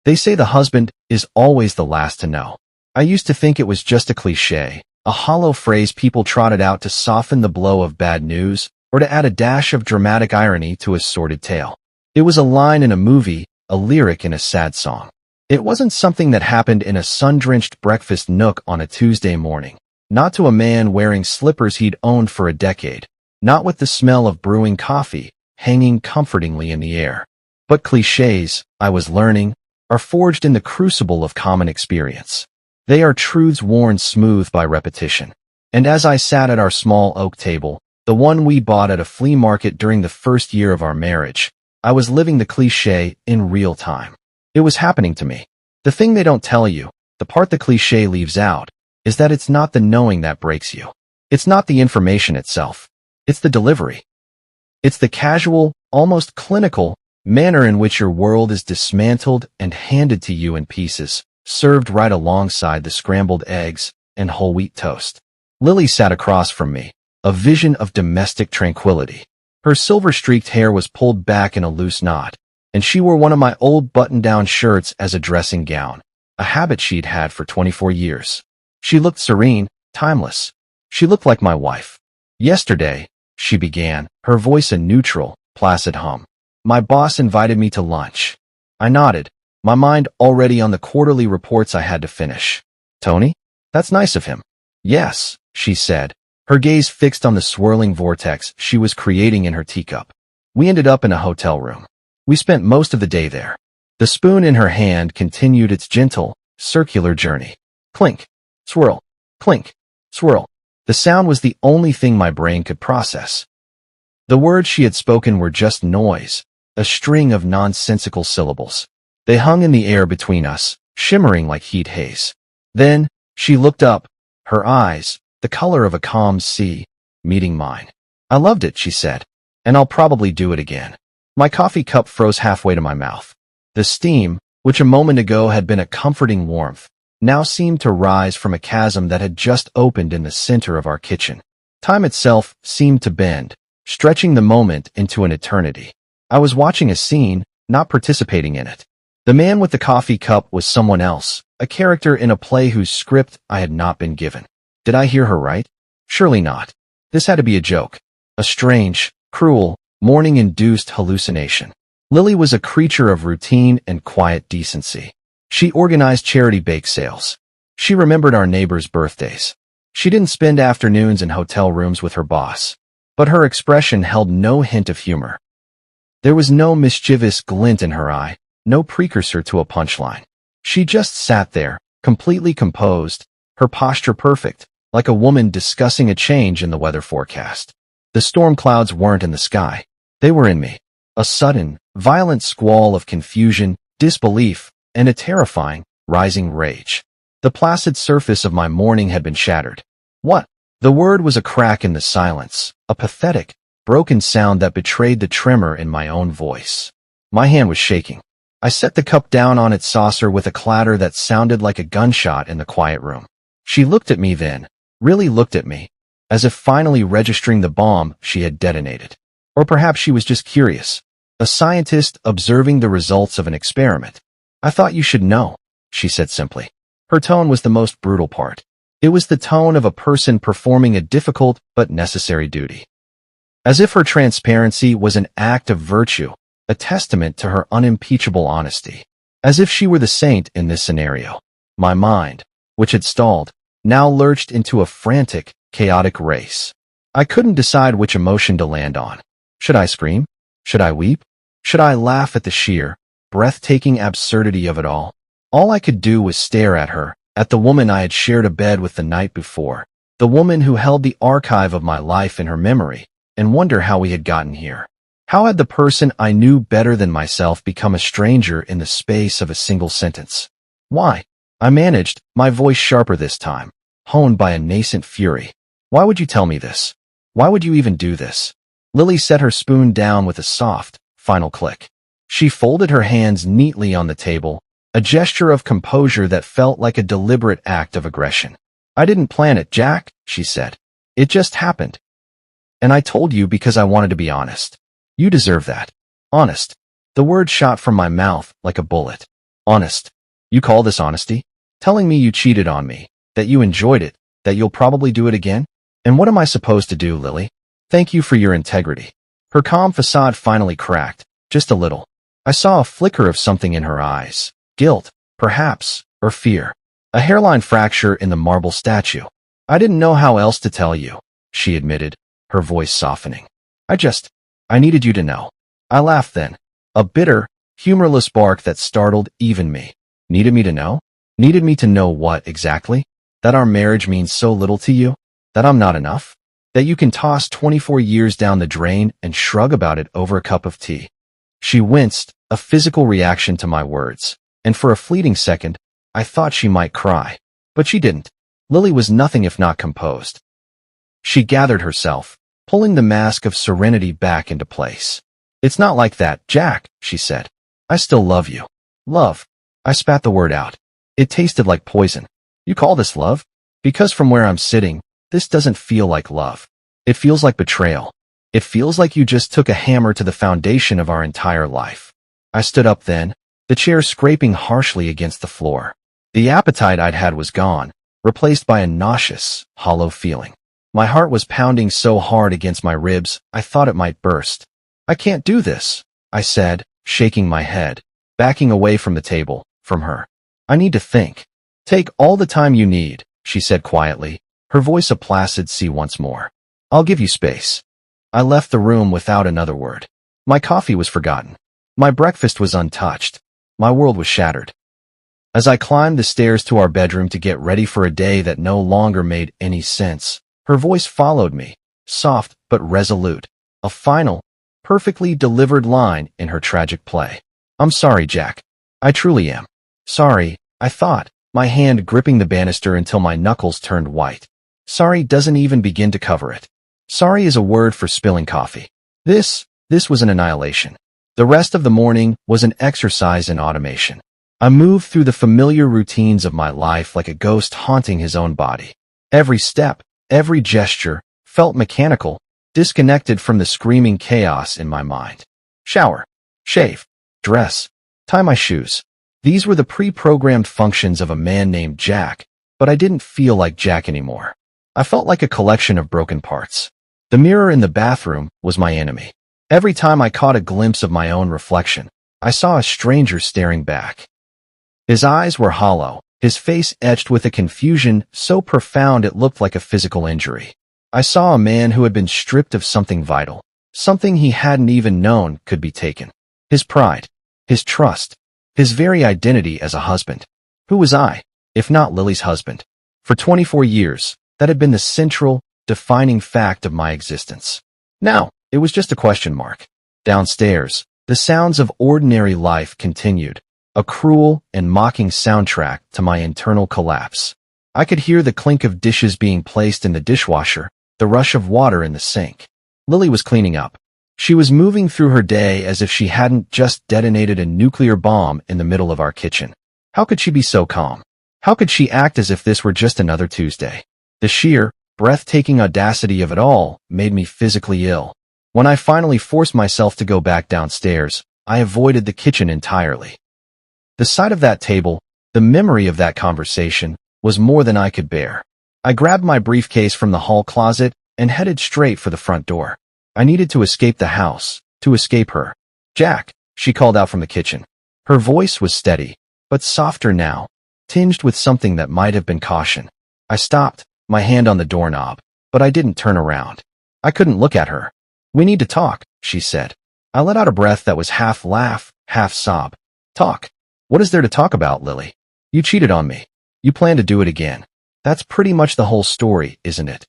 They say the husband is always the last to know. I used to think it was just a cliché, a hollow phrase people trotted out to soften the blow of bad news or to add a dash of dramatic irony to a sordid tale. It was a line in a movie, a lyric in a sad song. It wasn't something that happened in a sun-drenched breakfast nook on a Tuesday morning. Not to a man wearing slippers he'd owned for a decade. Not with the smell of brewing coffee hanging comfortingly in the air. But clichés, I was learning, are forged in the crucible of common experience. They are truths worn smooth by repetition. And as I sat at our small oak table, the one we bought at a flea market during the first year of our marriage, I was living the cliché in real time. It was happening to me. The thing they don't tell you, the part the cliché leaves out, is that it's not the knowing that breaks you. It's not the information itself. It's the delivery. It's the casual, almost clinical, manner in which your world is dismantled and handed to you in pieces, served right alongside the scrambled eggs and whole wheat toast. Lily sat across from me, a vision of domestic tranquility. Her silver-streaked hair was pulled back in a loose knot, and she wore one of my old button-down shirts as a dressing gown, a habit she'd had for 24 years. She looked serene, timeless. She looked like my wife. Yesterday, she began, her voice a neutral, placid hum. My boss invited me to lunch. I nodded, my mind already on the quarterly reports I had to finish. Tony? That's nice of him. Yes, she said, her gaze fixed on the swirling vortex she was creating in her teacup. We ended up in a hotel room. We spent most of the day there. The spoon in her hand continued its gentle, circular journey. Clink, swirl, clink, swirl. The sound was the only thing my brain could process. The words she had spoken were just noise, a string of nonsensical syllables. They hung in the air between us, shimmering like heat haze. Then, she looked up, her eyes, the color of a calm sea, meeting mine. I loved it, she said, and I'll probably do it again. My coffee cup froze halfway to my mouth. The steam, which a moment ago had been a comforting warmth, now seemed to rise from a chasm that had just opened in the center of our kitchen. Time itself seemed to bend, stretching the moment into an eternity. I was watching a scene, not participating in it. The man with the coffee cup was someone else, a character in a play whose script I had not been given. Did I hear her right? Surely not. This had to be a joke. A strange, cruel, morning-induced hallucination. Lily was a creature of routine and quiet decency. She organized charity bake sales. She remembered our neighbors' birthdays. She didn't spend afternoons in hotel rooms with her boss. But her expression held no hint of humor. There was no mischievous glint in her eye, no precursor to a punchline. She just sat there, completely composed, her posture perfect, like a woman discussing a change in the weather forecast. The storm clouds weren't in the sky. They were in me. A sudden, violent squall of confusion, disbelief, and a terrifying, rising rage. The placid surface of my morning had been shattered. What? The word was a crack in the silence, a pathetic, broken sound that betrayed the tremor in my own voice. My hand was shaking. I set the cup down on its saucer with a clatter that sounded like a gunshot in the quiet room. She looked at me then, really looked at me, as if finally registering the bomb she had detonated. Or perhaps she was just curious, a scientist observing the results of an experiment. I thought you should know, she said simply. Her tone was the most brutal part. It was the tone of a person performing a difficult but necessary duty. As if her transparency was an act of virtue, a testament to her unimpeachable honesty. As if she were the saint in this scenario. My mind, which had stalled, now lurched into a frantic, chaotic race. I couldn't decide which emotion to land on. Should I scream? Should I weep? Should I laugh at the sheer, breathtaking absurdity of it all? All I could do was stare at her, at the woman I had shared a bed with the night before, the woman who held the archive of my life in her memory, and wonder how we had gotten here. How had the person I knew better than myself become a stranger in the space of a single sentence? Why? I managed, my voice sharper this time, honed by a nascent fury. Why would you tell me this? Why would you even do this? Lily set her spoon down with a soft, final click. She folded her hands neatly on the table, a gesture of composure that felt like a deliberate act of aggression. I didn't plan it, Jack, she said. It just happened. And I told you because I wanted to be honest. You deserve that. Honest. The word shot from my mouth like a bullet. Honest. You call this honesty? Telling me you cheated on me, that you enjoyed it, that you'll probably do it again? And what am I supposed to do, Lily? Thank you for your integrity. Her calm facade finally cracked, just a little. I saw a flicker of something in her eyes. Guilt, perhaps, or fear. A hairline fracture in the marble statue. I didn't know how else to tell you, she admitted, her voice softening. I needed you to know. I laughed then. A bitter, humorless bark that startled even me. Needed me to know? Needed me to know what, exactly? That our marriage means so little to you? That I'm not enough? That you can toss 24 years down the drain and shrug about it over a cup of tea? She winced, a physical reaction to my words, and for a fleeting second, I thought she might cry. But she didn't. Lily was nothing if not composed. She gathered herself, pulling the mask of serenity back into place. It's not like that, Jack, she said. I still love you. Love. I spat the word out. It tasted like poison. You call this love? Because from where I'm sitting, this doesn't feel like love. It feels like betrayal. It feels like you just took a hammer to the foundation of our entire life. I stood up then, the chair scraping harshly against the floor. The appetite I'd had was gone, replaced by a nauseous, hollow feeling. My heart was pounding so hard against my ribs, I thought it might burst. I can't do this, I said, shaking my head, backing away from the table, from her. I need to think. Take all the time you need, she said quietly, her voice a placid sea once more. I'll give you space. I left the room without another word. My coffee was forgotten. My breakfast was untouched. My world was shattered. As I climbed the stairs to our bedroom to get ready for a day that no longer made any sense, her voice followed me, soft but resolute, a final, perfectly delivered line in her tragic play. I'm sorry, Jack. I truly am. Sorry, I thought, my hand gripping the banister until my knuckles turned white. Sorry doesn't even begin to cover it. Sorry is a word for spilling coffee. This was an annihilation. The rest of the morning was an exercise in automation. I moved through the familiar routines of my life like a ghost haunting his own body. Every step, every gesture, felt mechanical, disconnected from the screaming chaos in my mind. Shower, shave, dress, tie my shoes. These were the pre-programmed functions of a man named Jack, but I didn't feel like Jack anymore. I felt like a collection of broken parts. The mirror in the bathroom was my enemy. Every time I caught a glimpse of my own reflection, I saw a stranger staring back. His eyes were hollow, his face etched with a confusion so profound it looked like a physical injury. I saw a man who had been stripped of something vital, something he hadn't even known could be taken. His pride, his trust, his very identity as a husband. Who was I, if not Lily's husband? For 24 years, that had been the central, defining fact of my existence. Now, it was just a question mark. Downstairs, the sounds of ordinary life continued, a cruel and mocking soundtrack to my internal collapse. I could hear the clink of dishes being placed in the dishwasher, the rush of water in the sink. Lily was cleaning up. She was moving through her day as if she hadn't just detonated a nuclear bomb in the middle of our kitchen. How could she be so calm? How could she act as if this were just another Tuesday? The sheer, breathtaking audacity of it all made me physically ill. When I finally forced myself to go back downstairs, I avoided the kitchen entirely. The sight of that table, the memory of that conversation, was more than I could bear. I grabbed my briefcase from the hall closet and headed straight for the front door. I needed to escape the house, to escape her. Jack, she called out from the kitchen. Her voice was steady, but softer now, tinged with something that might have been caution. I stopped, my hand on the doorknob, but I didn't turn around. I couldn't look at her. We need to talk, she said. I let out a breath that was half laugh, half sob. Talk. What is there to talk about, Lily? You cheated on me. You plan to do it again. That's pretty much the whole story, isn't it?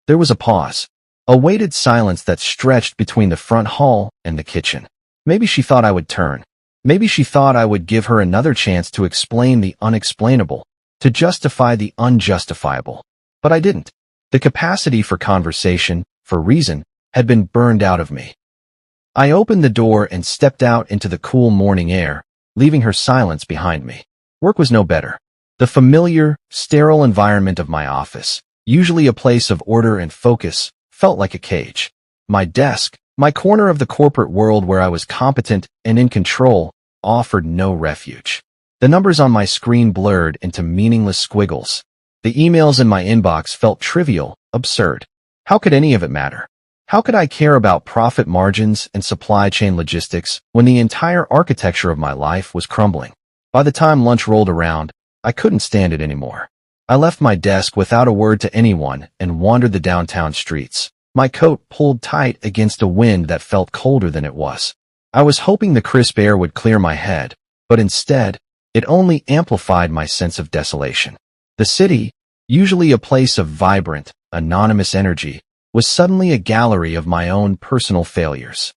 There was a pause, a weighted silence that stretched between the front hall and the kitchen. Maybe she thought I would turn. Maybe she thought I would give her another chance to explain the unexplainable, to justify the unjustifiable. But I didn't. The capacity for conversation, for reason, had been burned out of me. I opened the door and stepped out into the cool morning air, leaving her silence behind me. Work was no better. The familiar, sterile environment of my office, usually a place of order and focus, felt like a cage. My desk, my corner of the corporate world where I was competent and in control, offered no refuge. The numbers on my screen blurred into meaningless squiggles. The emails in my inbox felt trivial, absurd. How could any of it matter? How could I care about profit margins and supply chain logistics when the entire architecture of my life was crumbling? By the time lunch rolled around, I couldn't stand it anymore. I left my desk without a word to anyone and wandered the downtown streets, my coat pulled tight against a wind that felt colder than it was. I was hoping the crisp air would clear my head, but instead, it only amplified my sense of desolation. The city, usually a place of vibrant, anonymous energy, was suddenly a gallery of my own personal failures.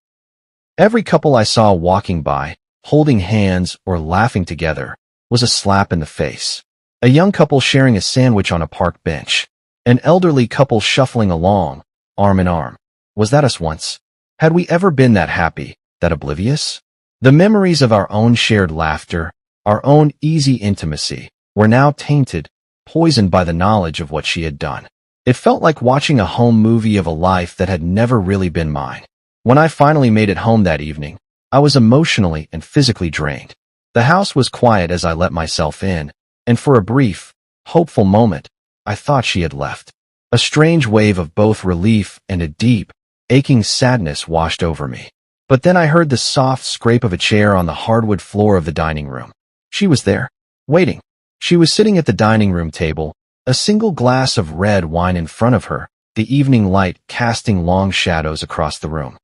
Every couple I saw walking by, holding hands or laughing together, was a slap in the face. A young couple sharing a sandwich on a park bench. An elderly couple shuffling along, arm in arm. Was that us once? Had we ever been that happy, that oblivious? The memories of our own shared laughter, our own easy intimacy, were now tainted, poisoned by the knowledge of what she had done. It felt like watching a home movie of a life that had never really been mine. When I finally made it home that evening, I was emotionally and physically drained. The house was quiet as I let myself in, and for a brief, hopeful moment, I thought she had left. A strange wave of both relief and a deep, aching sadness washed over me. But then I heard the soft scrape of a chair on the hardwood floor of the dining room. She was there, waiting. She was sitting at the dining room table, a single glass of red wine in front of her, the evening light casting long shadows across the room.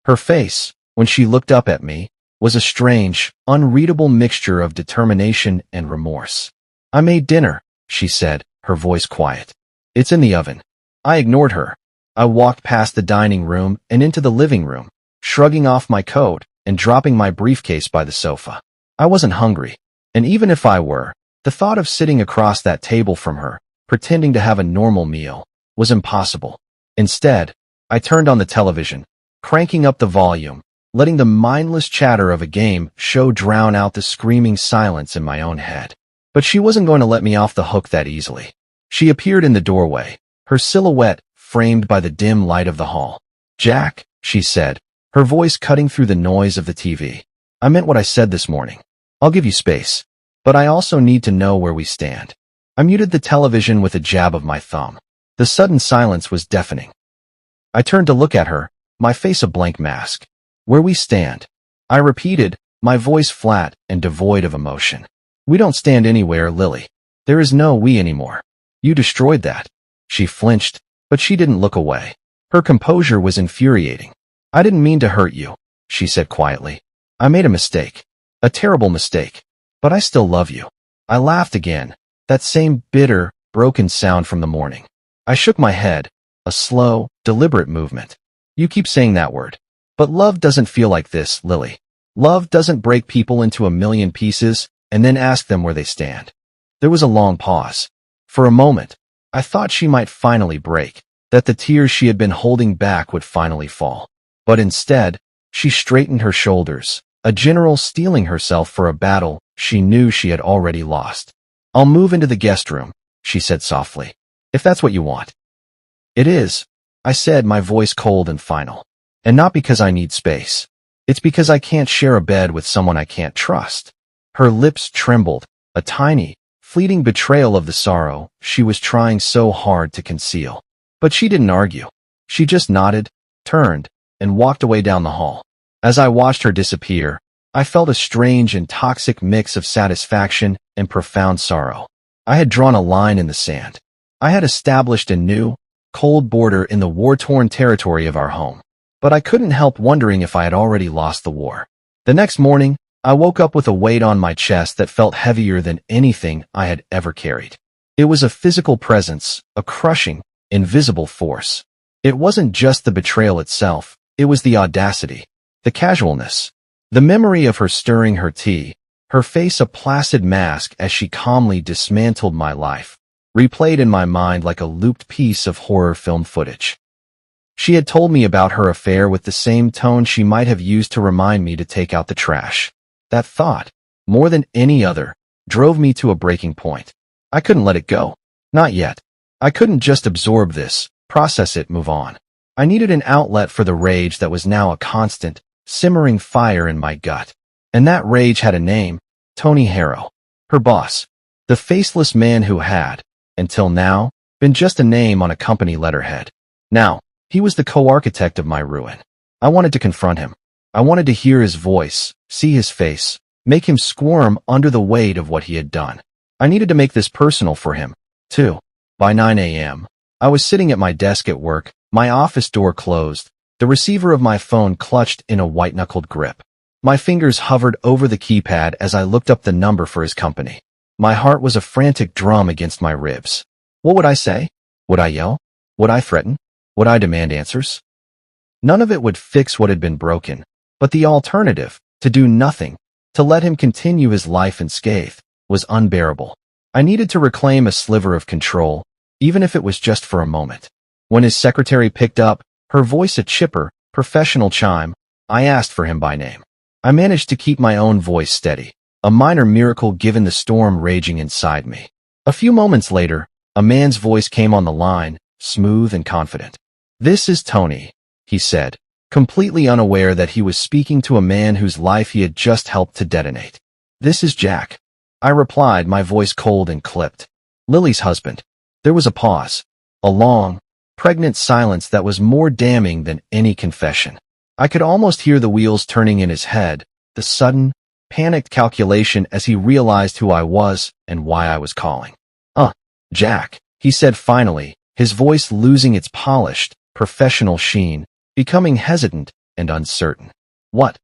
Her face, when she looked up at me, was a strange, unreadable mixture of determination and remorse. "I made dinner," she said, her voice quiet. "It's in the oven." I ignored her. I walked past the dining room and into the living room, shrugging off my coat and dropping my briefcase by the sofa. I wasn't hungry, and even if I were, the thought of sitting across that table from her, pretending to have a normal meal, was impossible. Instead, I turned on the television, cranking up the volume, letting the mindless chatter of a game show drown out the screaming silence in my own head. But she wasn't going to let me off the hook that easily. She appeared in the doorway, her silhouette framed by the dim light of the hall. "Jack," she said, her voice cutting through the noise of the TV. "I meant what I said this morning. I'll give you space, but I also need to know where we stand." I muted the television with a jab of my thumb. The sudden silence was deafening. I turned to look at her, my face a blank mask. "Where we stand," I repeated, my voice flat and devoid of emotion. "We don't stand anywhere, Lily. There is no we anymore. You destroyed that." She flinched, but she didn't look away. Her composure was infuriating. "I didn't mean to hurt you," she said quietly. "I made a mistake. A terrible mistake. But I still love you." I laughed again, that same bitter, broken sound from the morning. I shook my head, a slow, deliberate movement. "You keep saying that word. But love doesn't feel like this, Lily. Love doesn't break people into a million pieces and then ask them where they stand." There was a long pause. For a moment, I thought she might finally break, that the tears she had been holding back would finally fall. But instead, she straightened her shoulders, a general steeling herself for a battle she knew she had already lost. "I'll move into the guest room," she said softly, "if that's what you want." "It is," I said, my voice cold and final. "And not because I need space. It's because I can't share a bed with someone I can't trust." Her lips trembled, a tiny, fleeting betrayal of the sorrow she was trying so hard to conceal. But she didn't argue. She just nodded, turned, and walked away down the hall. As I watched her disappear, I felt a strange and toxic mix of satisfaction and profound sorrow. I had drawn a line in the sand. I had established a new, cold border in the war-torn territory of our home. But I couldn't help wondering if I had already lost the war. The next morning, I woke up with a weight on my chest that felt heavier than anything I had ever carried. It was a physical presence, a crushing, invisible force. It wasn't just the betrayal itself, it was the audacity, the casualness, the memory of her stirring her tea, her face a placid mask as she calmly dismantled my life, replayed in my mind like a looped piece of horror film footage. She had told me about her affair with the same tone she might have used to remind me to take out the trash. That thought, more than any other, drove me to a breaking point. I couldn't let it go. Not yet. I couldn't just absorb this, process it, move on. I needed an outlet for the rage that was now a constant, simmering fire in my gut. And that rage had a name, Tony Harrow. Her boss. The faceless man who had, until now, been just a name on a company letterhead. Now, he was the co-architect of my ruin. I wanted to confront him. I wanted to hear his voice, see his face, make him squirm under the weight of what he had done. I needed to make this personal for him, too. By 9 a.m., I was sitting at my desk at work, my office door closed, the receiver of my phone clutched in a white-knuckled grip. My fingers hovered over the keypad as I looked up the number for his company. My heart was a frantic drum against my ribs. What would I say? Would I yell? Would I threaten? Would I demand answers? None of it would fix what had been broken, but the alternative, to do nothing, to let him continue his life unscathed, was unbearable. I needed to reclaim a sliver of control, even if it was just for a moment. When his secretary picked up, her voice a chipper, professional chime, I asked for him by name. I managed to keep my own voice steady, a minor miracle given the storm raging inside me. A few moments later, a man's voice came on the line, smooth and confident. "This is Tony," he said, completely unaware that he was speaking to a man whose life he had just helped to detonate. "This is Jack," I replied, my voice cold and clipped. "Lily's husband." There was a pause, a long, pregnant silence that was more damning than any confession. I could almost hear the wheels turning in his head, the sudden, panicked calculation as he realized who I was and why I was calling. Jack," he said finally, his voice losing its polished, professional sheen, becoming hesitant and uncertain. What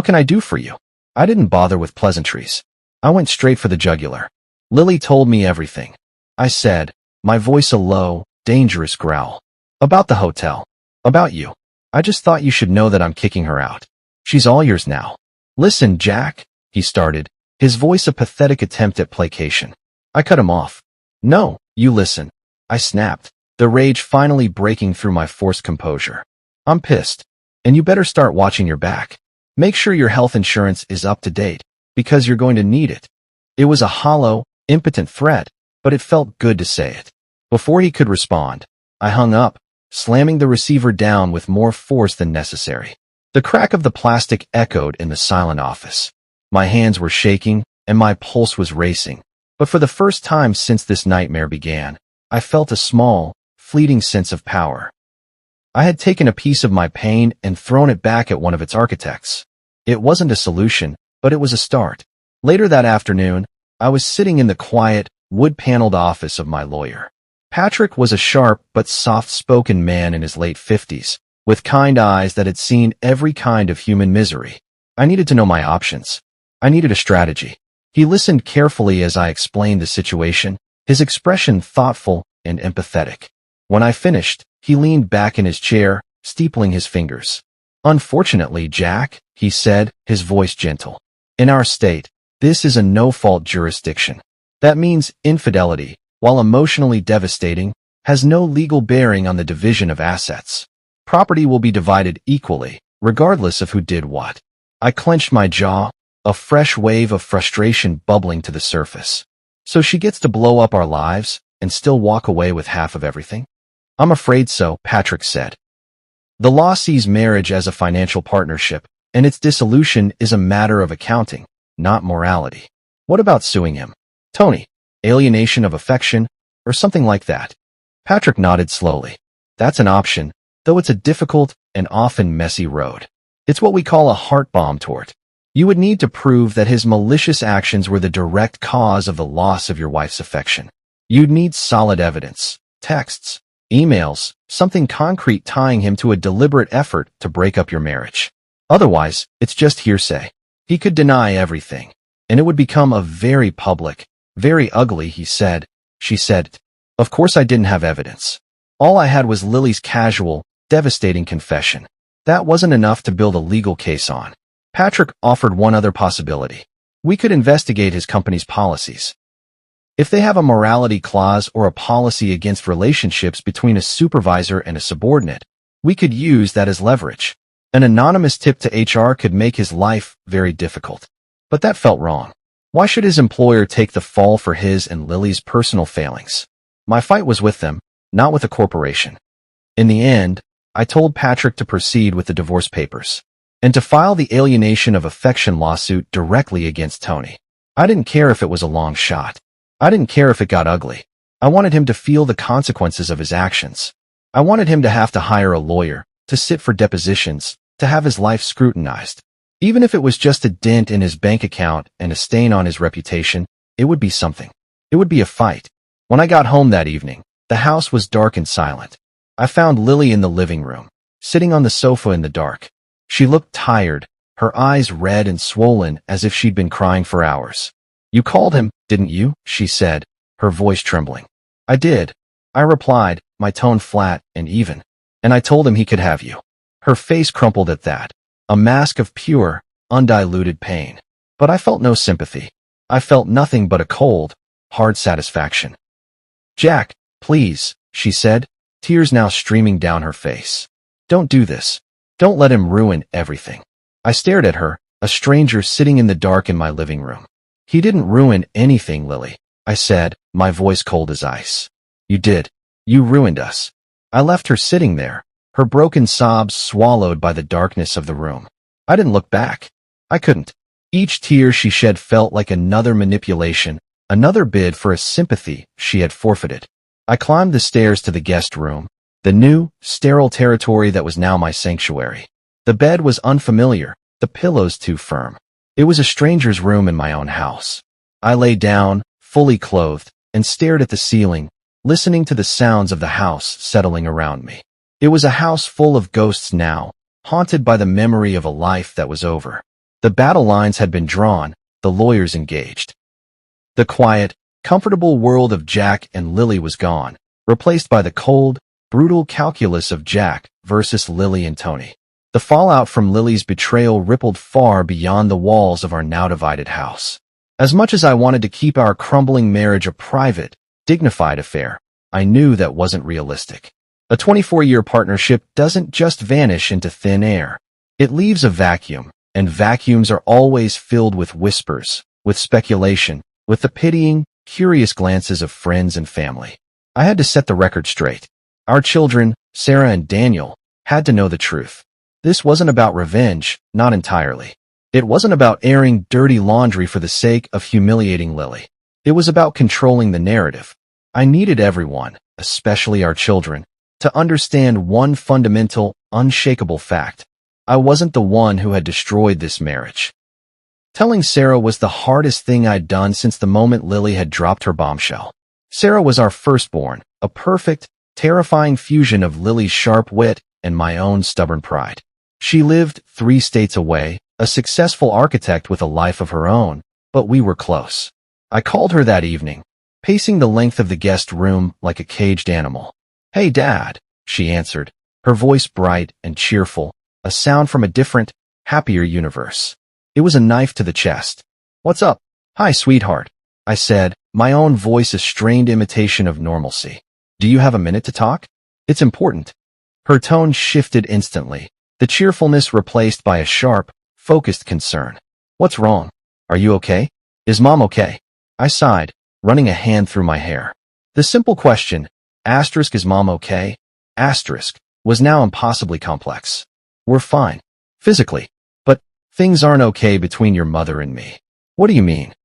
can I do for you?" I didn't bother with pleasantries. I went straight for the jugular. "Lily told me everything," I said, my voice a low, dangerous growl. "About the hotel. About you. I just thought you should know that I'm kicking her out. She's all yours now." "Listen, Jack," he started, his voice a pathetic attempt at placation. I cut him off. "No, you listen," I snapped, the rage finally breaking through my forced composure. "I'm pissed, and you better start watching your back. Make sure your health insurance is up to date, because you're going to need it." It was a hollow, impotent threat, but it felt good to say it. Before he could respond, I hung up, slamming the receiver down with more force than necessary. The crack of the plastic echoed in the silent office. My hands were shaking, and my pulse was racing. But for the first time since this nightmare began, I felt a small, fleeting sense of power. I had taken a piece of my pain and thrown it back at one of its architects. It wasn't a solution, but it was a start. Later that afternoon, I was sitting in the quiet, wood-paneled office of my lawyer. Patrick was a sharp but soft-spoken man in his late 50s, with kind eyes that had seen every kind of human misery. I needed to know my options. I needed a strategy. He listened carefully as I explained the situation, his expression thoughtful and empathetic. When I finished, he leaned back in his chair, steepling his fingers. "Unfortunately, Jack," he said, his voice gentle, "in our state, this is a no-fault jurisdiction. That means infidelity, while emotionally devastating, has no legal bearing on the division of assets. Property will be divided equally, regardless of who did what." I clenched my jaw, a fresh wave of frustration bubbling to the surface. "So she gets to blow up our lives and still walk away with half of everything?" "I'm afraid so," Patrick said. "The law sees marriage as a financial partnership, and its dissolution is a matter of accounting, not morality." "What about suing him, Tony? Alienation of affection, or something like that?" Patrick nodded slowly. "That's an option, though it's a difficult and often messy road. It's what we call a heart bomb tort. You would need to prove that his malicious actions were the direct cause of the loss of your wife's affection. You'd need solid evidence, texts, emails, something concrete tying him to a deliberate effort to break up your marriage. Otherwise, it's just hearsay. He could deny everything, and it would become a very public, very ugly," he said. She said, "Of course I didn't have evidence. All I had was Lily's casual, devastating confession. That wasn't enough to build a legal case on." Patrick offered one other possibility. "We could investigate his company's policies. If they have a morality clause or a policy against relationships between a supervisor and a subordinate, we could use that as leverage. An anonymous tip to HR could make his life very difficult." But that felt wrong. Why should his employer take the fall for his and Lily's personal failings? My fight was with them, not with the corporation. In the end, I told Patrick to proceed with the divorce papers. and to file the alienation of affection lawsuit directly against Tony. I didn't care if it was a long shot. I didn't care if it got ugly. I wanted him to feel the consequences of his actions. I wanted him to have to hire a lawyer, to sit for depositions, to have his life scrutinized. Even if it was just a dent in his bank account and a stain on his reputation, it would be something. It would be a fight. When I got home that evening, the house was dark and silent. I found Lily in the living room, sitting on the sofa in the dark. She looked tired, her eyes red and swollen as if she'd been crying for hours. "You called him, didn't you?" she said, her voice trembling. "I did," I replied, my tone flat and even. "And I told him he could have you." Her face crumpled at that, a mask of pure, undiluted pain. But I felt no sympathy. I felt nothing but a cold, hard satisfaction. "Jack, please," she said, tears now streaming down her face. "Don't do this. Don't let him ruin everything." I stared at her, a stranger sitting in the dark in my living room. "He didn't ruin anything, Lily," I said, my voice cold as ice. "You did. You ruined us." I left her sitting there, her broken sobs swallowed by the darkness of the room. I didn't look back. I couldn't. Each tear she shed felt like another manipulation, another bid for a sympathy she had forfeited. I climbed the stairs to the guest room, the new, sterile territory that was now my sanctuary. The bed was unfamiliar, the pillows too firm. It was a stranger's room in my own house. I lay down, fully clothed, and stared at the ceiling, listening to the sounds of the house settling around me. It was a house full of ghosts now, haunted by the memory of a life that was over. The battle lines had been drawn, the lawyers engaged. The quiet, comfortable world of Jack and Lily was gone, replaced by the cold, brutal calculus of Jack versus Lily and Tony. The fallout from Lily's betrayal rippled far beyond the walls of our now divided house. As much as I wanted to keep our crumbling marriage a private, dignified affair, I knew that wasn't realistic. A 24-year partnership doesn't just vanish into thin air. It leaves a vacuum, and vacuums are always filled with whispers, with speculation, with the pitying, curious glances of friends and family. I had to set the record straight. Our children, Sarah and Daniel, had to know the truth. This wasn't about revenge, not entirely. It wasn't about airing dirty laundry for the sake of humiliating Lily. It was about controlling the narrative. I needed everyone, especially our children, to understand one fundamental, unshakable fact. I wasn't the one who had destroyed this marriage. Telling Sarah was the hardest thing I'd done since the moment Lily had dropped her bombshell. Sarah was our firstborn, a perfect, terrifying fusion of Lily's sharp wit and my own stubborn pride. She lived 3 states away, a successful architect with a life of her own, but we were close. I called her that evening, pacing the length of the guest room like a caged animal. "Hey, Dad," she answered, her voice bright and cheerful, a sound from a different, happier universe. It was a knife to the chest. "What's up?" "Hi, sweetheart," I said, my own voice a strained imitation of normalcy. "Do you have a minute to talk? It's important." Her tone shifted instantly, the cheerfulness replaced by a sharp, focused concern. "What's wrong? Are you okay? Is Mom okay?" I sighed, running a hand through my hair. The simple question, "Is Mom okay?" was now impossibly complex. "We're fine. Physically. But things aren't okay between your mother and me." "What do you mean?"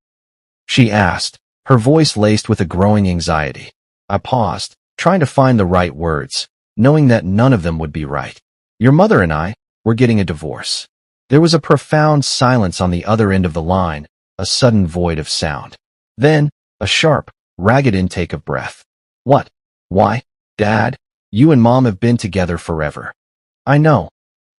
she asked, her voice laced with a growing anxiety. I paused, trying to find the right words, knowing that none of them would be right. "Your mother and I, we're getting a divorce." There was a profound silence on the other end of the line, a sudden void of sound. Then, a sharp, ragged intake of breath. "What? Why, Dad? You and Mom have been together forever." "I know,"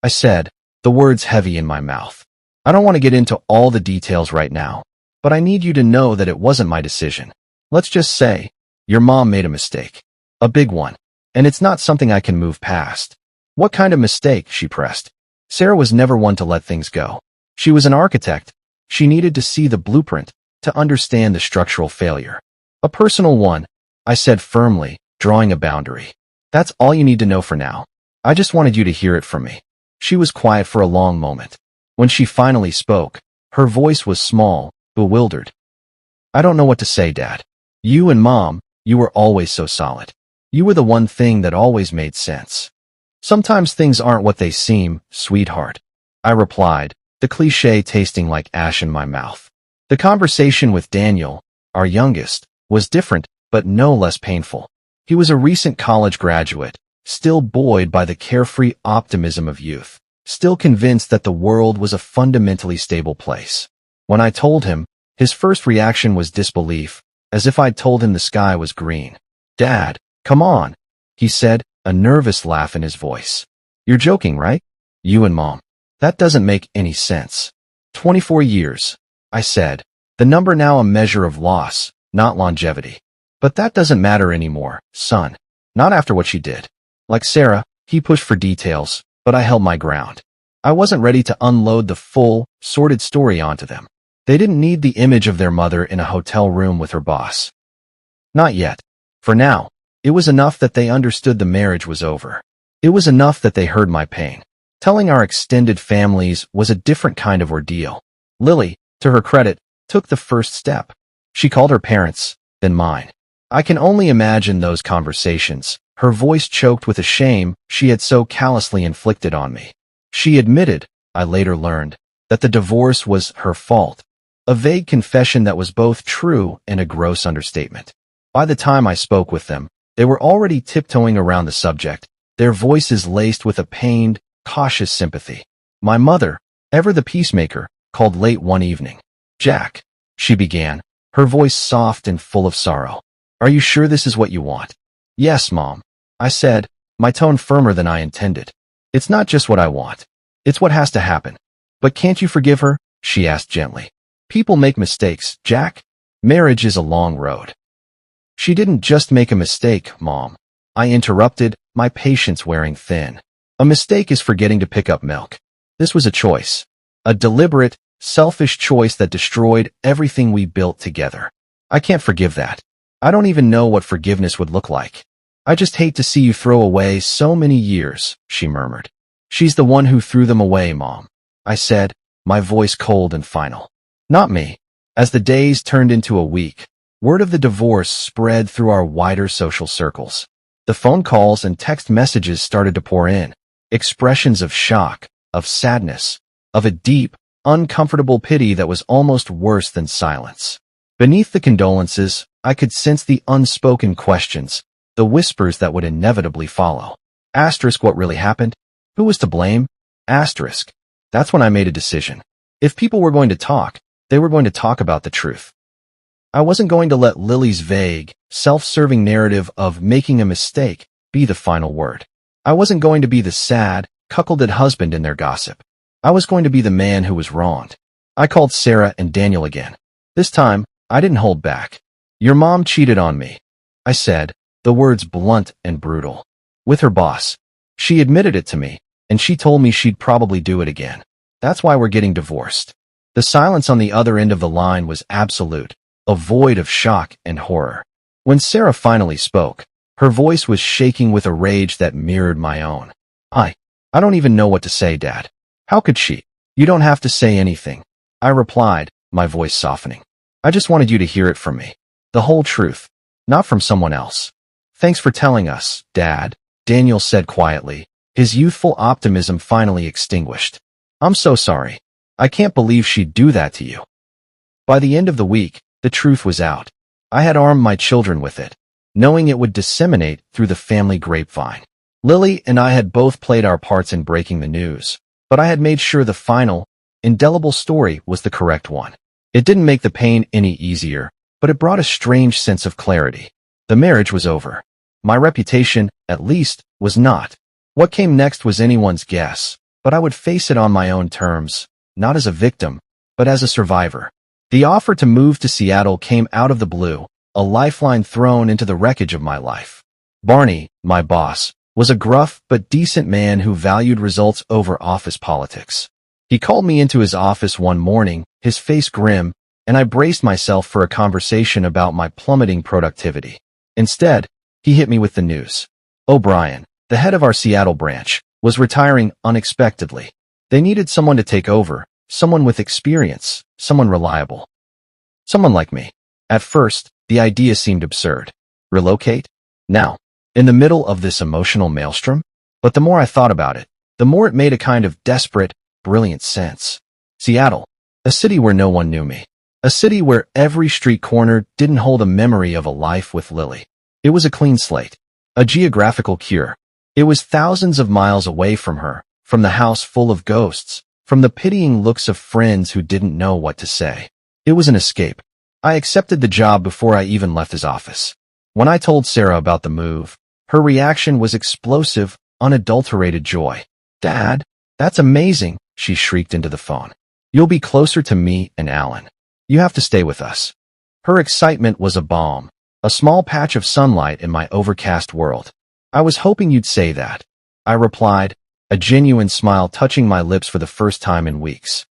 I said, the words heavy in my mouth. "I don't want to get into all the details right now, but I need you to know that it wasn't my decision. Let's just say, your mom made a mistake. A big one. And it's not something I can move past." "What kind of mistake?" she pressed. Sarah was never one to let things go. She was an architect. She needed to see the blueprint, to understand the structural failure. "A personal one," I said firmly, drawing a boundary. "That's all you need to know for now. I just wanted you to hear it from me." She was quiet for a long moment. When she finally spoke, her voice was small, bewildered. "I don't know what to say, Dad. You and Mom, you were always so solid. You were the one thing that always made sense. Sometimes things aren't what they seem, sweetheart. I replied, the cliché tasting like ash in my mouth. The conversation with Daniel, our youngest, was different, but no less painful. He was a recent college graduate, still buoyed by the carefree optimism of youth, still convinced that the world was a fundamentally stable place. When I told him, his first reaction was disbelief, as if I'd told him the sky was green. "Dad, come on," he said, a nervous laugh in his voice. "You're joking, right? You and Mom. That doesn't make any sense." 24 years, I said, the number now a measure of loss, not longevity. "But that doesn't matter anymore, son. Not after what she did." Like Sarah, he pushed for details, but I held my ground. I wasn't ready to unload the full, sordid story onto them. They didn't need the image of their mother in a hotel room with her boss. Not yet. For now, it was enough that they understood the marriage was over. It was enough that they heard my pain. Telling our extended families was a different kind of ordeal. Lily, to her credit, took the first step. She called her parents, then mine. I can only imagine those conversations, her voice choked with a shame she had so callously inflicted on me. She admitted, I later learned, that the divorce was her fault, a vague confession that was both true and a gross understatement. By the time I spoke with them, they were already tiptoeing around the subject, their voices laced with a pained, cautious sympathy. My mother, ever the peacemaker, called late one evening. "Jack," she began, her voice soft and full of sorrow. "Are you sure this is what you want?" "Yes, Mom," I said, my tone firmer than I intended. "It's not just what I want. It's what has to happen." "But can't you forgive her?" she asked gently. "People make mistakes, Jack. Marriage is a long road." "She didn't just make a mistake, Mom," I interrupted, my patience wearing thin. "A mistake is forgetting to pick up milk. This was a choice. A deliberate, selfish choice that destroyed everything we built together. I can't forgive that. I don't even know what forgiveness would look like. I just hate to see you throw away so many years," she murmured. "She's the one who threw them away, Mom," I said, my voice cold and final. "Not me." As the days turned into a week, word of the divorce spread through our wider social circles. The phone calls and text messages started to pour in, expressions of shock, of sadness, of a deep, uncomfortable pity that was almost worse than silence. Beneath the condolences, I could sense the unspoken questions, the whispers that would inevitably follow. Asterisk, what really happened? Who was to blame? Asterisk. That's when I made a decision. If people were going to talk, they were going to talk about the truth. I wasn't going to let Lily's vague, self-serving narrative of making a mistake be the final word. I wasn't going to be the sad, cuckolded husband in their gossip. I was going to be the man who was wronged. I called Sarah and Daniel again. This time, I didn't hold back. "Your mom cheated on me," I said, the words blunt and brutal. "With her boss. She admitted it to me, and she told me she'd probably do it again. That's why we're getting divorced." The silence on the other end of the line was absolute, a void of shock and horror. When Sarah finally spoke, her voice was shaking with a rage that mirrored my own. I don't even know what to say, Dad. How could she?" "You don't have to say anything," I replied, my voice softening. "I just wanted you to hear it from me. The whole truth, not from someone else." "Thanks for telling us, Dad," Daniel said quietly, his youthful optimism finally extinguished. "I'm so sorry. I can't believe she'd do that to you." By the end of the week, the truth was out. I had armed my children with it, knowing it would disseminate through the family grapevine. Lily and I had both played our parts in breaking the news, but I had made sure the final, indelible story was the correct one. It didn't make the pain any easier, but it brought a strange sense of clarity. The marriage was over. My reputation, at least, was not. What came next was anyone's guess, but I would face it on my own terms, not as a victim, but as a survivor. The offer to move to Seattle came out of the blue, a lifeline thrown into the wreckage of my life. Barney, my boss, was a gruff but decent man who valued results over office politics. He called me into his office one morning, his face grim, and I braced myself for a conversation about my plummeting productivity. Instead, he hit me with the news. O'Brien, the head of our Seattle branch, was retiring unexpectedly. They needed someone to take over, someone with experience, someone reliable. Someone like me. At first, the idea seemed absurd. Relocate? Now, in the middle of this emotional maelstrom? But the more I thought about it, the more it made a kind of desperate, brilliant sense. Seattle, a city where no one knew me. A city where every street corner didn't hold a memory of a life with Lily. It was a clean slate, a geographical cure. It was thousands of miles away from her, from the house full of ghosts, from the pitying looks of friends who didn't know what to say. It was an escape. I accepted the job before I even left his office. When I told Sarah about the move, her reaction was explosive, unadulterated joy. "Dad, that's amazing," she shrieked into the phone. "You'll be closer to me and Alan. You have to stay with us." Her excitement was a balm, a small patch of sunlight in my overcast world. "I was hoping you'd say that," I replied, a genuine smile touching my lips for the first time in weeks.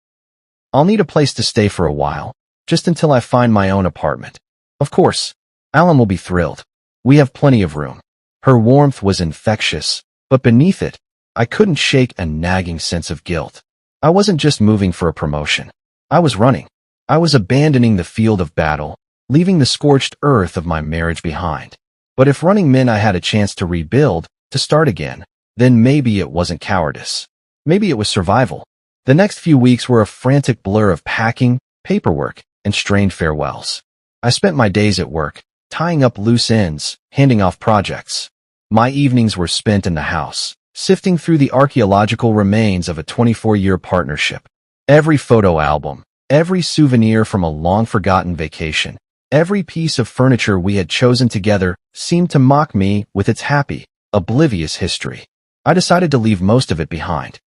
"I'll need a place to stay for a while, just until I find my own apartment. Of course, Alan will be thrilled. We have plenty of room." Her warmth was infectious, but beneath it, I couldn't shake a nagging sense of guilt. I wasn't just moving for a promotion. I was running. I was abandoning the field of battle, leaving the scorched earth of my marriage behind. But if running meant I had a chance to rebuild, to start again, then maybe it wasn't cowardice. Maybe it was survival. The next few weeks were a frantic blur of packing, paperwork, and strained farewells. I spent my days at work, tying up loose ends, handing off projects. My evenings were spent in the house, sifting through the archaeological remains of a 24-year partnership. Every photo album, every souvenir from a long-forgotten vacation, every piece of furniture we had chosen together seemed to mock me with its happy, oblivious history. I decided to leave most of it behind.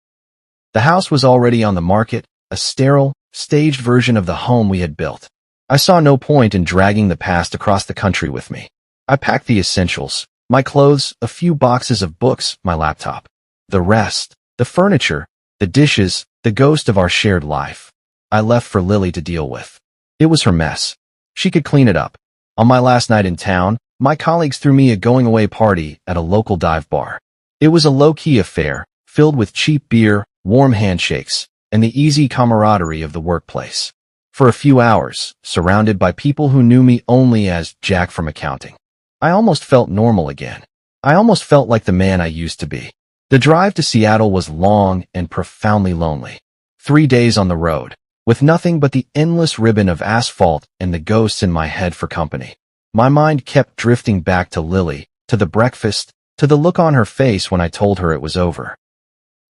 The house was already on the market, a sterile, staged version of the home we had built. I saw no point in dragging the past across the country with me. I packed the essentials, my clothes, a few boxes of books, my laptop. The rest, the furniture, the dishes, the ghost of our shared life, I left for Lily to deal with. It was her mess. She could clean it up. On my last night in town, my colleagues threw me a going-away party at a local dive bar. It was a low-key affair, filled with cheap beer, warm handshakes, and the easy camaraderie of the workplace. For a few hours, surrounded by people who knew me only as Jack from accounting, I almost felt normal again. I almost felt like the man I used to be. The drive to Seattle was long and profoundly lonely. 3 days on the road, with nothing but the endless ribbon of asphalt and the ghosts in my head for company. My mind kept drifting back to Lily, to the breakfast, to the look on her face when I told her it was over.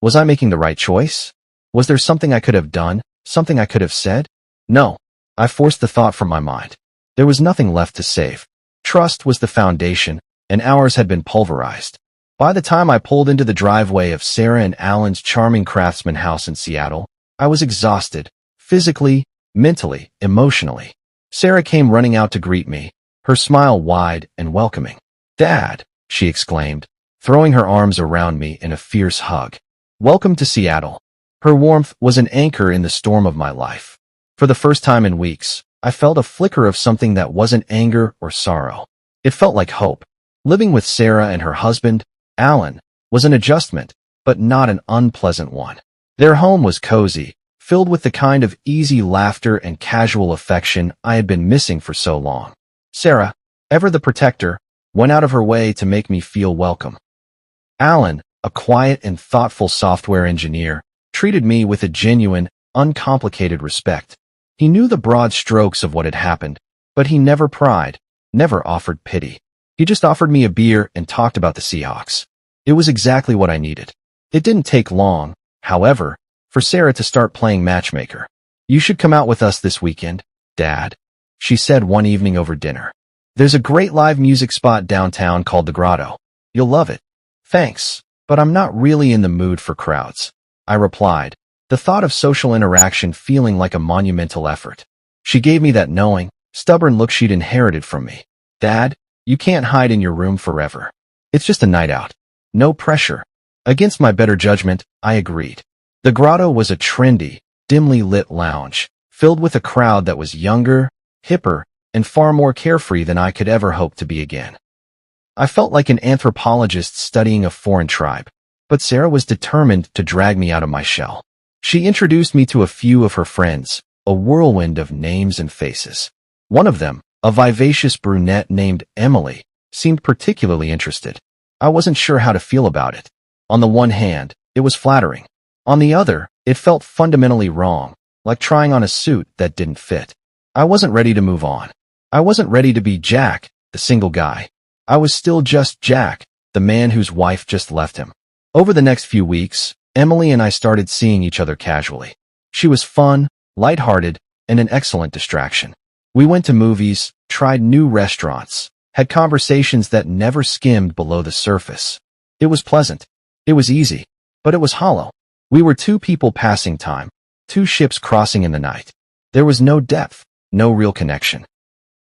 Was I making the right choice? Was there something I could have done, something I could have said? No. I forced the thought from my mind. There was nothing left to save. Trust was the foundation, and ours had been pulverized. By the time I pulled into the driveway of Sarah and Alan's charming craftsman house in Seattle, I was exhausted, physically, mentally, emotionally. Sarah came running out to greet me, her smile wide and welcoming. "Dad," she exclaimed, throwing her arms around me in a fierce hug. "Welcome to Seattle." Her warmth was an anchor in the storm of my life. For the first time in weeks, I felt a flicker of something that wasn't anger or sorrow. It felt like hope. Living with Sarah and her husband, Alan, was an adjustment, but not an unpleasant one. Their home was cozy, filled with the kind of easy laughter and casual affection I had been missing for so long. Sarah, ever the protector, went out of her way to make me feel welcome. Alan, a quiet and thoughtful software engineer, treated me with a genuine, uncomplicated respect. He knew the broad strokes of what had happened, but he never pried, never offered pity. He just offered me a beer and talked about the Seahawks. It was exactly what I needed. It didn't take long, however, for Sarah to start playing matchmaker. "You should come out with us this weekend, Dad," she said one evening over dinner. "There's a great live music spot downtown called the Grotto. You'll love it." "Thanks, but I'm not really in the mood for crowds," I replied, the thought of social interaction feeling like a monumental effort. She gave me that knowing, stubborn look she'd inherited from me. "Dad, you can't hide in your room forever. It's just a night out. No pressure." Against my better judgment, I agreed. The Grotto was a trendy, dimly lit lounge, filled with a crowd that was younger, hipper, and far more carefree than I could ever hope to be again. I felt like an anthropologist studying a foreign tribe, but Sarah was determined to drag me out of my shell. She introduced me to a few of her friends, a whirlwind of names and faces. One of them, a vivacious brunette named Emily, seemed particularly interested. I wasn't sure how to feel about it. On the one hand, it was flattering. On the other, It felt fundamentally wrong, like trying on a suit that didn't fit. I wasn't ready to move on. I wasn't ready to be Jack, the single guy. I was still just Jack, the man whose wife just left him. Over the next few weeks, Emily and I started seeing each other casually. She was fun, lighthearted, and an excellent distraction. We went to movies, tried new restaurants, had conversations that never skimmed below the surface. It was pleasant. It was easy, but it was hollow. We were two people passing time, two ships crossing in the night. There was no depth, no real connection.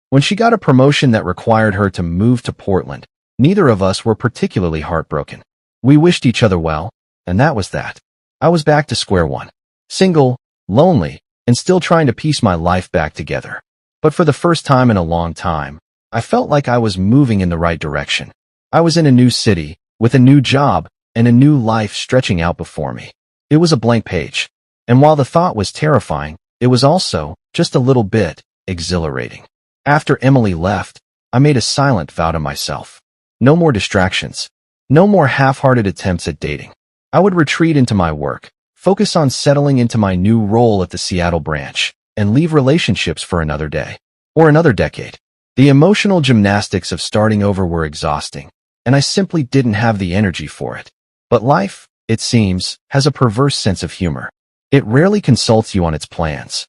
When she got a promotion that required her to move to Portland, neither of us were particularly heartbroken. We wished each other well, and that was that. I was back to square one. Single, lonely, and still trying to piece my life back together. But for the first time in a long time, I felt like I was moving in the right direction. I was in a new city, with a new job, and a new life stretching out before me. It was a blank page. And while the thought was terrifying, it was also, just a little bit, exhilarating. After Emily left, I made a silent vow to myself. No more distractions. No more half-hearted attempts at dating. I would retreat into my work, focus on settling into my new role at the Seattle branch, and leave relationships for another day. Or another decade. The emotional gymnastics of starting over were exhausting, and I simply didn't have the energy for it. But life, it seems, has a perverse sense of humor. It rarely consults you on its plans.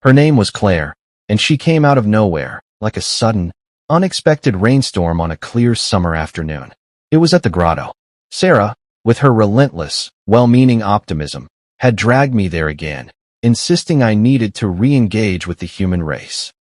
Her name was Claire, and she came out of nowhere, like a sudden, unexpected rainstorm on a clear summer afternoon. It was at the grotto. Sarah, with her relentless, well-meaning optimism, had dragged me there again, insisting I needed to re-engage with the human race.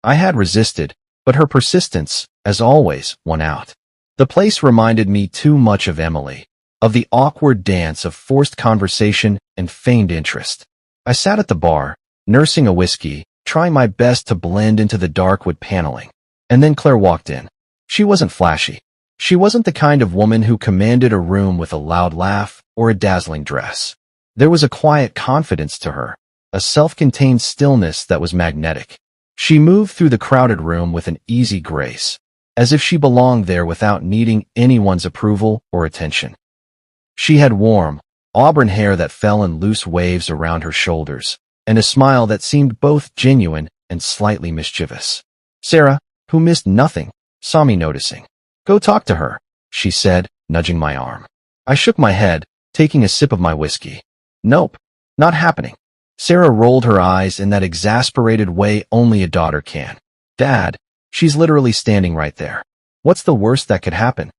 I had resisted, but her persistence, as always, won out. The place reminded me too much of Emily, of the awkward dance of forced conversation and feigned interest. I sat at the bar, nursing a whiskey, trying my best to blend into the dark wood paneling. And then Claire walked in. She wasn't flashy. She wasn't the kind of woman who commanded a room with a loud laugh or a dazzling dress. There was a quiet confidence to her, a self-contained stillness that was magnetic. She moved through the crowded room with an easy grace, as if she belonged there without needing anyone's approval or attention. She had warm, auburn hair that fell in loose waves around her shoulders, and a smile that seemed both genuine and slightly mischievous. Sarah, who missed nothing, saw me noticing. "Go talk to her," she said, nudging my arm. I shook my head, taking a sip of my whiskey. "Nope, not happening." Sarah rolled her eyes in that exasperated way only a daughter can. "Dad, she's literally standing right there. What's the worst that could happen?"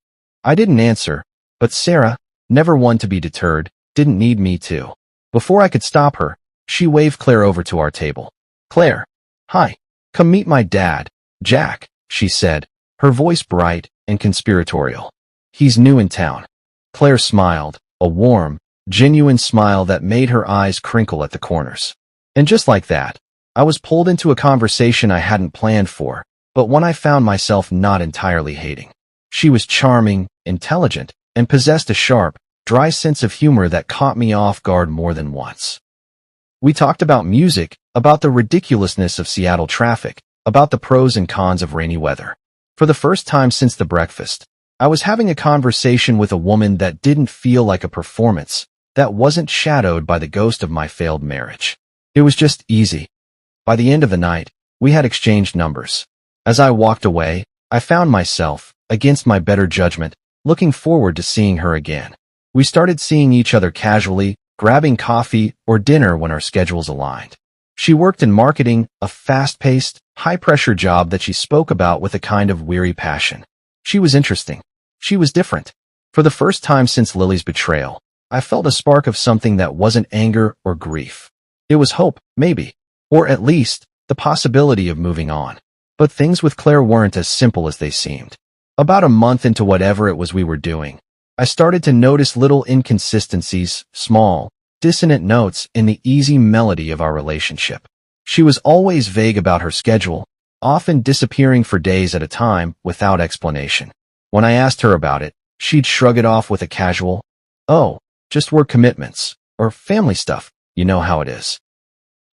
I didn't answer, but Sarah, never one to be deterred, didn't need me to. Before I could stop her, she waved Claire over to our table. "Claire, hi, come meet my dad, Jack," she said, her voice bright and conspiratorial. "He's new in town." Claire smiled, a warm, genuine smile that made her eyes crinkle at the corners. And just like that, I was pulled into a conversation I hadn't planned for, but one I found myself not entirely hating. She was charming, intelligent, and possessed a sharp, dry sense of humor that caught me off guard more than once. We talked about music, about the ridiculousness of Seattle traffic, about the pros and cons of rainy weather. For the first time since the breakfast, I was having a conversation with a woman that didn't feel like a performance, that wasn't shadowed by the ghost of my failed marriage. It was just easy. By the end of the night, we had exchanged numbers. As I walked away, I found myself, against my better judgment, looking forward to seeing her again. We started seeing each other casually, grabbing coffee or dinner when our schedules aligned. She worked in marketing, a fast-paced, high-pressure job that she spoke about with a kind of weary passion. She was interesting. She was different. For the first time since Lily's betrayal, I felt a spark of something that wasn't anger or grief. It was hope, maybe, or at least, the possibility of moving on. But things with Claire weren't as simple as they seemed. About a month into whatever it was we were doing, I started to notice little inconsistencies, small, dissonant notes in the easy melody of our relationship. She was always vague about her schedule, often disappearing for days at a time without explanation. When I asked her about it, she'd shrug it off with a casual, "Oh, just work commitments, or family stuff, you know how it is."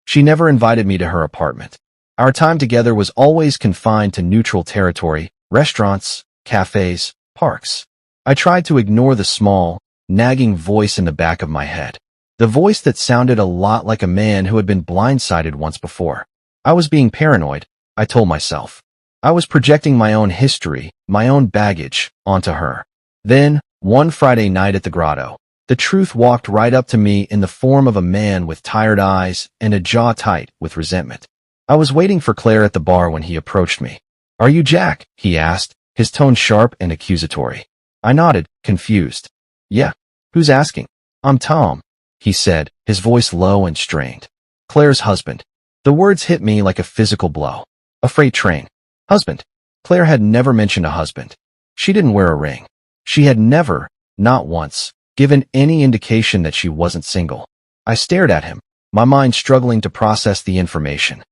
She never invited me to her apartment. Our time together was always confined to neutral territory, restaurants, cafes, parks. I tried to ignore the small, nagging voice in the back of my head. The voice that sounded a lot like a man who had been blindsided once before. I was being paranoid, I told myself. I was projecting my own history, my own baggage, onto her. Then, one Friday night at the grotto, the truth walked right up to me in the form of a man with tired eyes and a jaw tight with resentment. I was waiting for Claire at the bar when he approached me. "Are you Jack?" he asked, his tone sharp and accusatory. I nodded, confused. "Yeah. Who's asking?" "I'm Tom," he said, his voice low and strained. "Claire's husband." The words hit me like a physical blow. A freight train. Husband. Claire had never mentioned a husband. She didn't wear a ring. She had never, not once, given any indication that she wasn't single. I stared at him, my mind struggling to process the information.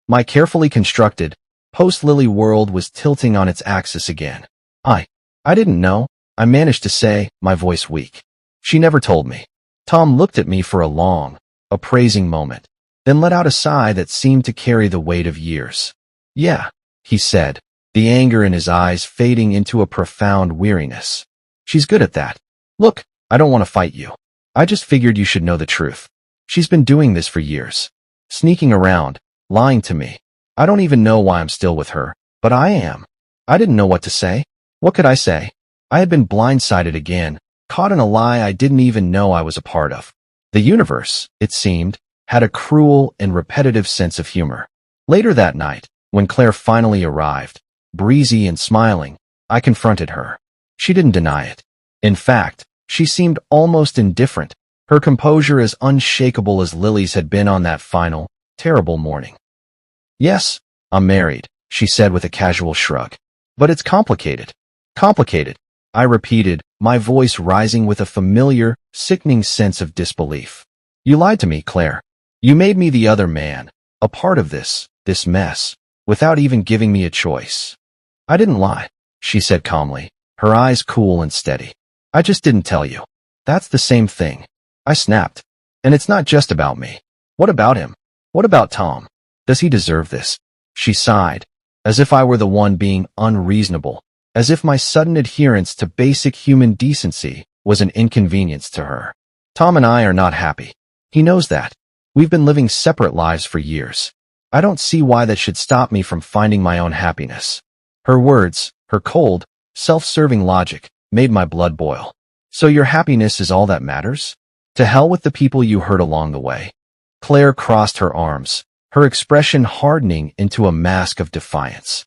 My carefully constructed, post-Lily world was tilting on its axis again. I didn't know, I managed to say, my voice weak. She never told me. Tom looked at me for a long, appraising moment, then let out a sigh that seemed to carry the weight of years. "Yeah," he said, the anger in his eyes fading into a profound weariness. "She's good at that. Look, I don't want to fight you. I just figured you should know the truth. She's been doing this for years. Sneaking around, lying to me. I don't even know why I'm still with her, but I am." I didn't know what to say. What could I say? I had been blindsided again, caught in a lie I didn't even know I was a part of. The universe, it seemed, had a cruel and repetitive sense of humor. Later that night, when Claire finally arrived, breezy and smiling, I confronted her. She didn't deny it. In fact, she seemed almost indifferent, her composure as unshakable as Lily's had been on that final, terrible morning. "Yes, I'm married," she said with a casual shrug. "But it's complicated." "Complicated," I repeated, my voice rising with a familiar, sickening sense of disbelief. "You lied to me, Claire. You made me the other man, a part of this mess, without even giving me a choice." "I didn't lie," she said calmly, her eyes cool and steady. "I just didn't tell you." "That's the same thing," I snapped. "And it's not just about me. What about him? What about Tom? Does he deserve this?" She sighed, as if I were the one being unreasonable, as if my sudden adherence to basic human decency was an inconvenience to her. "Tom and I are not happy. He knows that. We've been living separate lives for years. I don't see why that should stop me from finding my own happiness." Her words, her cold, self-serving logic, made my blood boil. "So your happiness is all that matters? To hell with the people you hurt along the way." Claire crossed her arms, her expression hardening into a mask of defiance.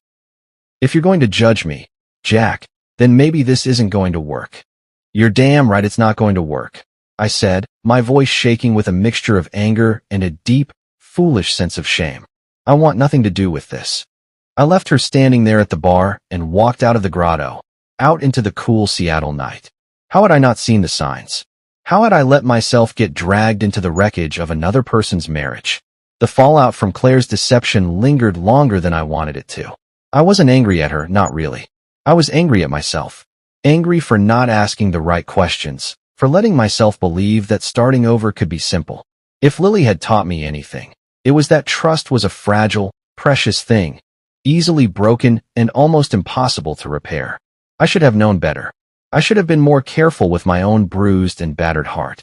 "If you're going to judge me, Jack, then maybe this isn't going to work." "You're damn right it's not going to work," I said, my voice shaking with a mixture of anger and a deep, foolish sense of shame. "I want nothing to do with this." I left her standing there at the bar and walked out of the grotto, out into the cool Seattle night. How had I not seen the signs? How had I let myself get dragged into the wreckage of another person's marriage? The fallout from Claire's deception lingered longer than I wanted it to. I wasn't angry at her, not really. I was angry at myself. Angry for not asking the right questions, for letting myself believe that starting over could be simple. If Lily had taught me anything, it was that trust was a fragile, precious thing, easily broken and almost impossible to repair. I should have known better. I should have been more careful with my own bruised and battered heart.